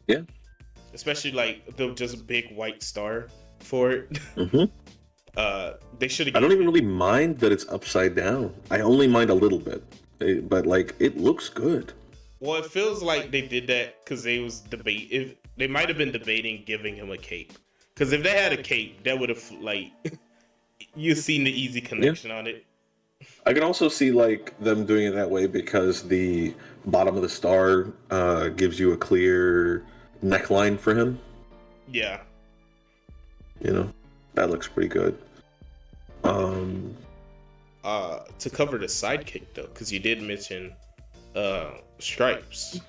Yeah. Especially like the just big white star for it. They should have. I don't even really mind that it's upside down. I only mind a little bit, but like it looks good. Well, it feels like they did that because they might have been debating giving him a cape. Because if they had a cape, that would have like you've seen the easy connection on it. I can also see like them doing it that way because the bottom of the star gives you a clear neckline for him. Yeah. That looks pretty good. To cover the sidekick though, because you did mention Stripes.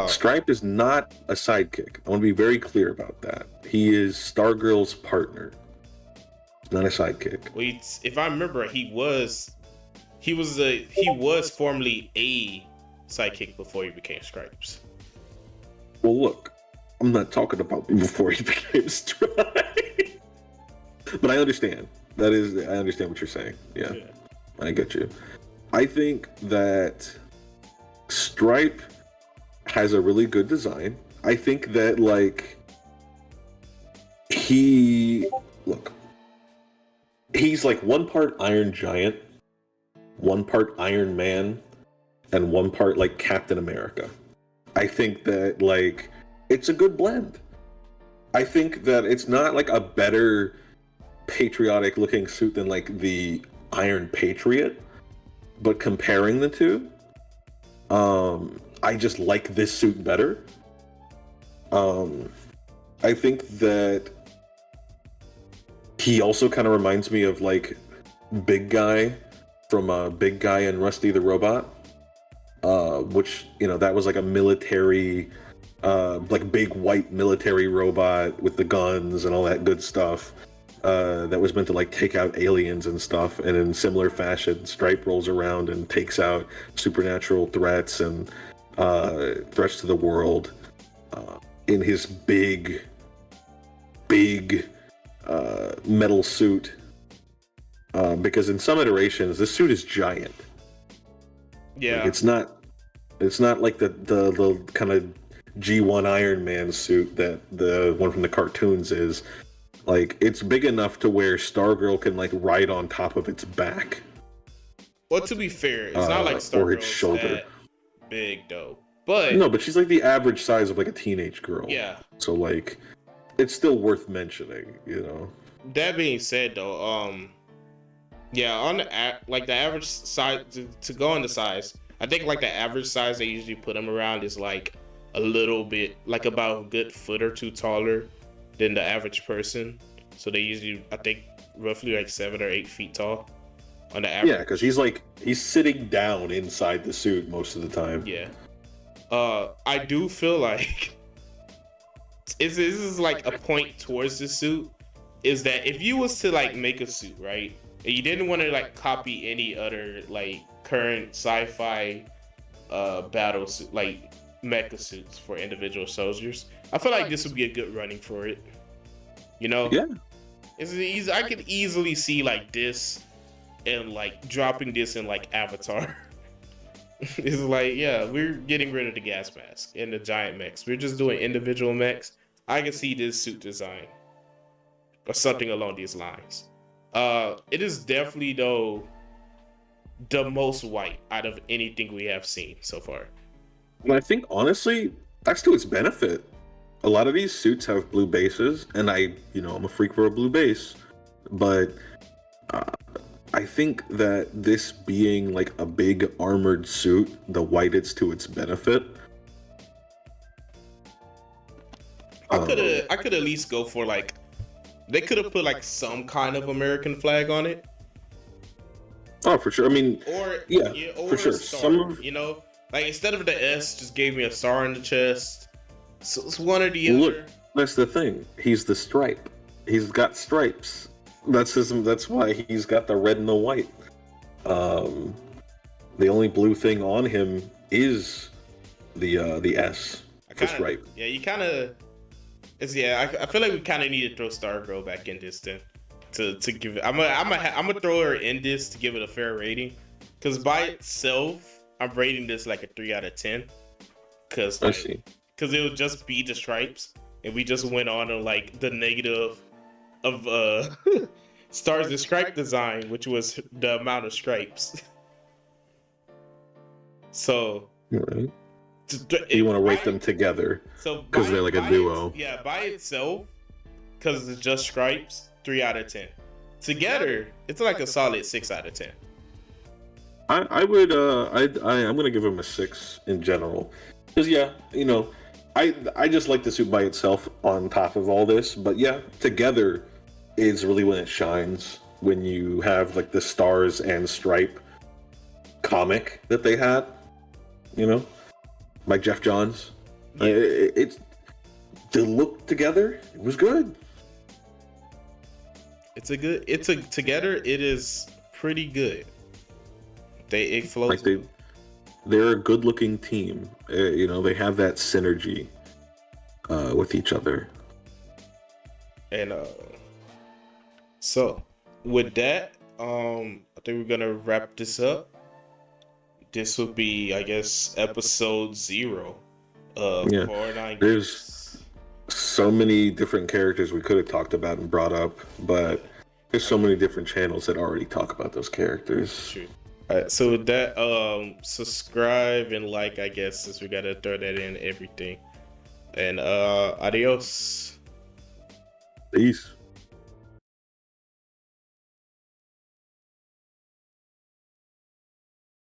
Stripe is not a sidekick. I want to be very clear about that. He is Stargirl's partner. Not a sidekick. Well, if I remember, he was formerly a sidekick before he became Stripes. Well, look, I'm not talking about before he became Stripe. But I understand. I understand what you're saying. Yeah, I get you. I think that Stripe has a really good design. I think that, like, he's like one part Iron Giant, one part Iron Man, and one part like Captain America. I think that, like, it's a good blend. I think that it's not like a better patriotic looking suit than like the Iron Patriot, but comparing the two, I just like this suit better. I think that he also kind of reminds me of like Big Guy from Big Guy and Rusty the Robot, which, you know, that was like a military, like big white military robot with the guns and all that good stuff. That was meant to like take out aliens and stuff. And in similar fashion, Stripe rolls around and takes out supernatural threats and threats to the world in his big metal suit. Because in some iterations, this suit is giant. Yeah, like, it's not like the kind of G1 Iron Man suit that the one from the cartoons is. Like, it's big enough to where Stargirl can like ride on top of its back. Well, to be fair, it's not like Stargirl's that big though. But no, but she's like the average size of like a teenage girl. Yeah. So like, it's still worth mentioning, you know. That being said, though, yeah, on the like the average size to go on the size, I think like the average size they usually put them around is like a little bit, like about a good foot or two taller than the average person. So they usually, I think, roughly like 7 or 8 feet tall on the average. Yeah, because he's sitting down inside the suit most of the time. Yeah. I do feel like this is like a point towards the suit, is that if you was to like make a suit, right, and you didn't want to like copy any other like current sci-fi battle suit, like mecha suits for individual soldiers, I feel like this would be a good running for it. You know? Yeah. It's easy. I could easily see like this and like dropping this in like Avatar. It's like, yeah, we're getting rid of the gas mask and the giant mechs. We're just doing individual mechs. I can see this suit design or something along these lines. It is definitely though the most white out of anything we have seen so far. And I think honestly, that's to its benefit. A lot of these suits have blue bases, and I'm a freak for a blue base, but I think that this being like a big armored suit, the white it's to its benefit. I could at least go for like, they could have put like some kind of American flag on it. Oh, for sure. I mean, or for sure. A star, you know, like instead of the S, just gave me a star on the chest. So it's one or the other. Look, that's the thing. He's the Stripe. He's got stripes. That's why he's got the red and the white. The only blue thing on him is the S for Stripe. Yeah, you kind of. I feel like we kind of need to throw Stargirl back in this then to give it. I'm gonna throw her in this to give it a fair rating, because by itself I'm rating this like a 3 out of 10. Because it would just be the stripes, and we just went on like the negative of Stars' stripe design, which was the amount of stripes. So, right. You want to rate them together, because they're like a duo. By itself, because it's just stripes, 3 out of 10. Together, it's like a solid 6 out of 10. I would I'm gonna give him a 6 in general, because I just like the suit by itself on top of all this, but yeah, together is really when it shines, when you have like the Stars and Stripe comic that they had, by Jeff Johns. Yeah. It's the look together, it was good. Together it is pretty good. It flows. they're a good-looking team. You know, they have that synergy with each other. And so with that, I think we're gonna wrap this up. This will be, I guess, episode 0 of Yeah, 409 there's Geeks. so many different characters we could have talked about and brought up, but there's so many different channels that already talk about those characters. True. Alright, so with that, subscribe and like, I guess, since we gotta throw that in everything. And adios. Peace.